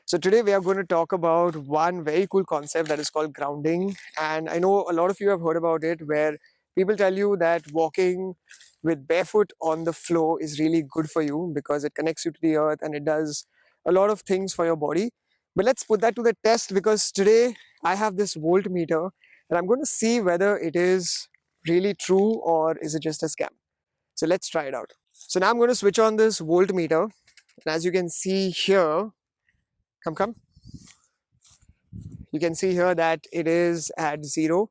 So today we are going to talk about one very cool concept that is called grounding. And I know a lot of you have heard about it, where people tell you that walking with barefoot on the floor is really good for you because it connects you to the earth and it does a lot of things for your body. But let's put that to the test, because today I have this voltmeter and I'm going to see whether it is really true or is it just a scam. So let's try it out. So now I'm going to switch on this voltmeter, and as you can see here, come, you can see here that it is at 0.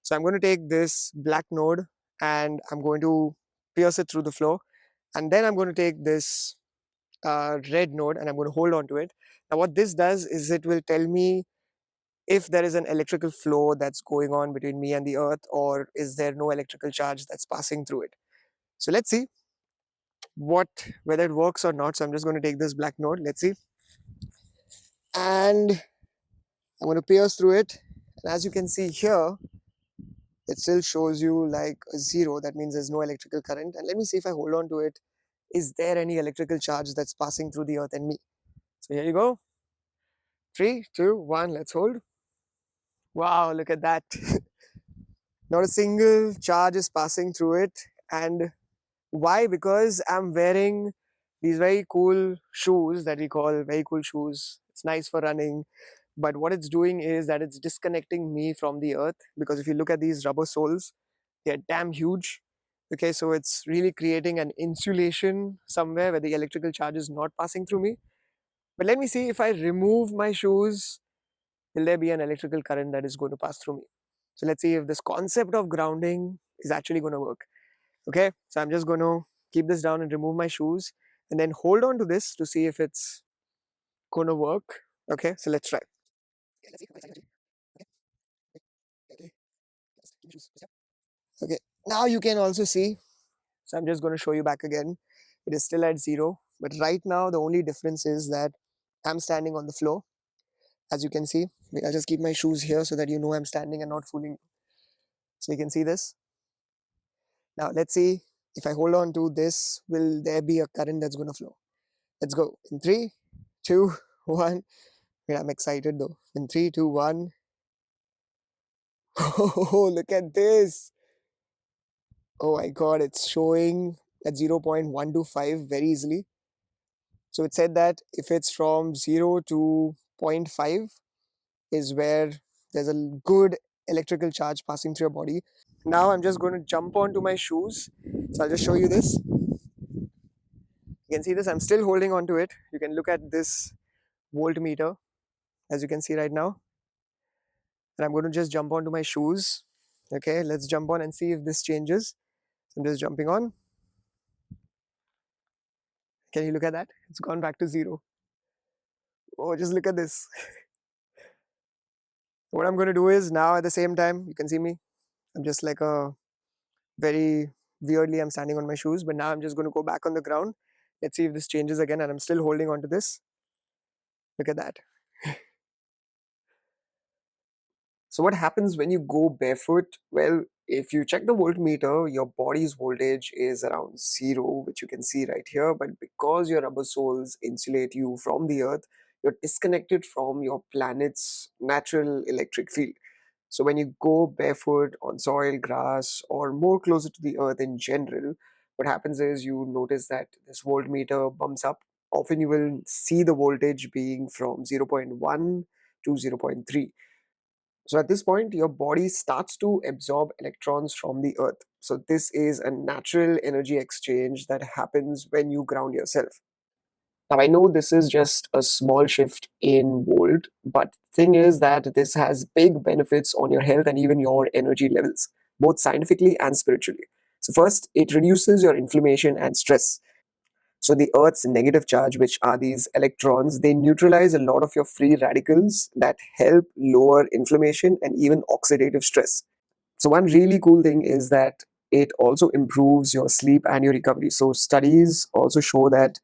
So I'm going to take this black node and I'm going to pierce it through the floor, and then I'm going to take this red node and I'm going to hold on to it. Now what this does is it will tell me if there is an electrical flow that's going on between me and the earth, or is there no electrical charge that's passing through it. So let's see whether it works or not. So I'm just going to take this black node, let's see, and I'm going to pierce through it, and as you can see here, it still shows you like a 0. That means there's no electrical current. And let me see, if I hold on to it, is there any electrical charge that's passing through the earth and me? So here you go. 3, 2, 1, let's hold. Wow, look at that. Not a single charge is passing through it. And why? Because I'm wearing these very cool shoes that we call very cool shoes. It's nice for running. But what it's doing is that it's disconnecting me from the earth. Because if you look at these rubber soles, they're damn huge. Okay, so it's really creating an insulation somewhere where the electrical charge is not passing through me. But let me see, if I remove my shoes, will there be an electrical current that is going to pass through me? So let's see if this concept of grounding is actually going to work. Okay, so I'm just going to keep this down and remove my shoes and then hold on to this to see if it's going to work. Okay, so let's try. Okay, let's see. Okay, now you can also see. So I'm just going to show you back again. It is still at 0, but right now the only difference is that I'm standing on the floor. As you can see, I'll just keep my shoes here so that you know I'm standing and not fooling. So you can see this. Now let's see, if I hold on to this, will there be a current that's going to flow? Let's go. In 3, 2, 1. Wait, I'm excited though. In 3, 2, 1. Oh, look at this. Oh my god, it's showing at 0.125 very easily. So it said that if it's from 0 to 0.5 is where there's a good electrical charge passing through your body. Now I'm just going to jump onto my shoes. So I'll just show you this. You can see this, I'm still holding on to it. You can look at this voltmeter, as you can see right now. And I'm going to just jump onto my shoes. Okay, let's jump on and see if this changes. I'm just jumping on. Can you look at that? It's gone back to 0. Oh, just look at this. What I'm going to do is, now at the same time, you can see me. I'm just like a very weirdly, I'm standing on my shoes, but now I'm just going to go back on the ground. Let's see if this changes again, and I'm still holding on to this. Look at that. So what happens when you go barefoot? Well, if you check the voltmeter, your body's voltage is around 0, which you can see right here. But because your rubber soles insulate you from the earth, you're disconnected from your planet's natural electric field. So when you go barefoot on soil, grass, or more closer to the earth in general, what happens is you notice that this voltmeter bumps up. Often you will see the voltage being from 0.1 to 0.3. So at this point, your body starts to absorb electrons from the earth. So this is a natural energy exchange that happens when you ground yourself. Now, I know this is just a small shift in volt, but the thing is that this has big benefits on your health and even your energy levels, both scientifically and spiritually. So first, it reduces your inflammation and stress. So the Earth's negative charge, which are these electrons, they neutralize a lot of your free radicals that help lower inflammation and even oxidative stress. So one really cool thing is that it also improves your sleep and your recovery. So studies also show that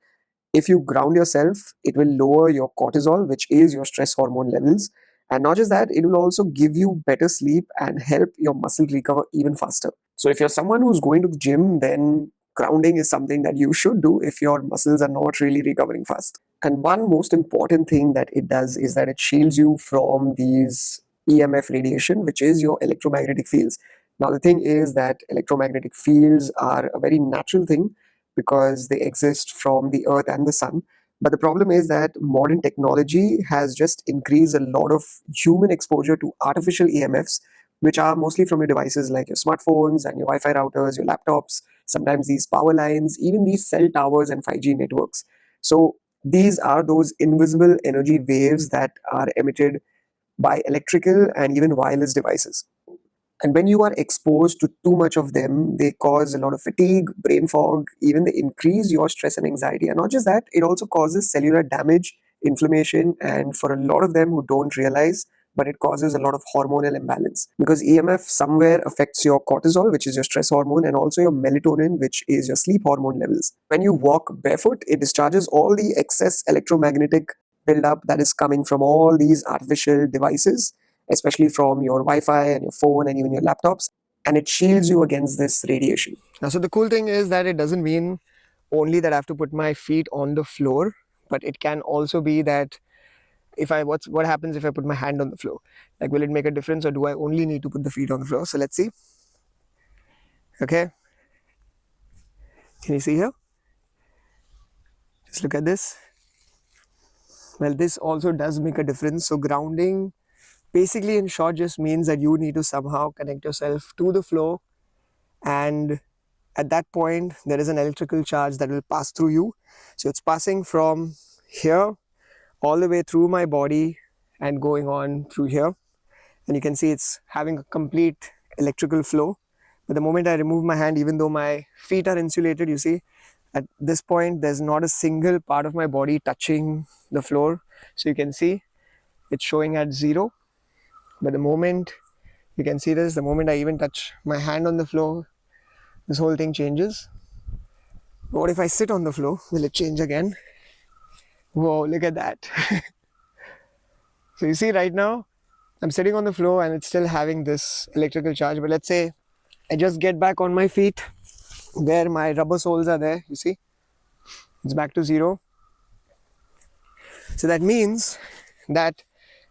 if you ground yourself, it will lower your cortisol, which is your stress hormone levels. And not just that, it will also give you better sleep and help your muscle recover even faster. So if you're someone who's going to the gym, then grounding is something that you should do if your muscles are not really recovering fast. And one most important thing that it does is that it shields you from these EMF radiation, which is your electromagnetic fields. Now, the thing is that electromagnetic fields are a very natural thing because they exist from the earth and the sun. But the problem is that modern technology has just increased a lot of human exposure to artificial EMFs, which are mostly from your devices like your smartphones and your Wi Fi routers, your laptops, sometimes these power lines, even these cell towers and 5G networks. So, these are those invisible energy waves that are emitted by electrical and even wireless devices. And when you are exposed to too much of them, they cause a lot of fatigue, brain fog, even they increase your stress and anxiety. And not just that, it also causes cellular damage, inflammation, and for a lot of them who don't realize, but it causes a lot of hormonal imbalance because EMF somewhere affects your cortisol, which is your stress hormone, and also your melatonin, which is your sleep hormone levels. When you walk barefoot, it discharges all the excess electromagnetic buildup that is coming from all these artificial devices, especially from your Wi-Fi and your phone and even your laptops, and it shields you against this radiation. Now, so the cool thing is that it doesn't mean only that I have to put my feet on the floor, but it can also be that if I what happens if I put my hand on the floor? Like, will it make a difference, or do I only need to put the feet on the floor? So let's see. Okay, can you see here? Just look at this. Well, this also does make a difference. So grounding basically in short just means that you need to somehow connect yourself to the floor, and at that point there is an electrical charge that will pass through you. So it's passing from here all the way through my body and going on through here, and you can see it's having a complete electrical flow. But the moment I remove my hand, even though my feet are insulated, you see at this point there's not a single part of my body touching the floor. So you can see it's showing at 0. But the moment you can see this, the moment I even touch my hand on the floor, this whole thing changes. But what if I sit on the floor? Will it change again? Whoa, look at that. So you see right now, I'm sitting on the floor and it's still having this electrical charge. But let's say I just get back on my feet where my rubber soles are there. You see, it's back to 0. So that means that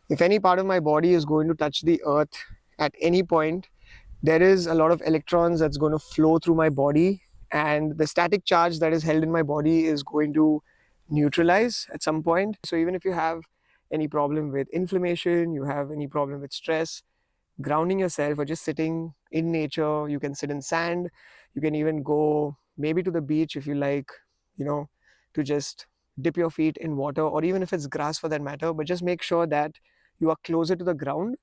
if any part of my body is going to touch the earth at any point, there is a lot of electrons that's going to flow through my body, and the static charge that is held in my body is going to neutralize at some point. So even if you have any problem with inflammation, you have any problem with stress, grounding yourself or just sitting in nature, you can sit in sand, you can even go maybe to the beach if you like, you know, to just dip your feet in water, or even if it's grass for that matter, but just make sure that you are closer to the ground.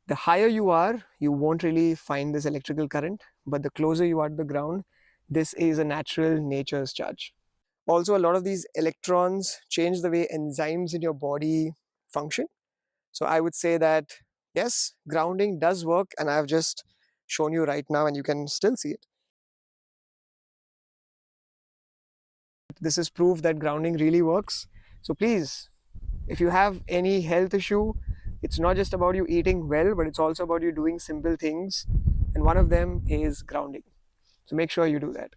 The higher you are, you won't really find this electrical current, but the closer you are to the ground, this is a natural nature's charge. Also, a lot of these electrons change the way enzymes in your body function. So I would say that yes, grounding does work, and I've just shown you right now, and you can still see it. This is proof that grounding really works. So please, if you have any health issue, it's not just about you eating well, but it's also about you doing simple things. And one of them is grounding. So make sure you do that.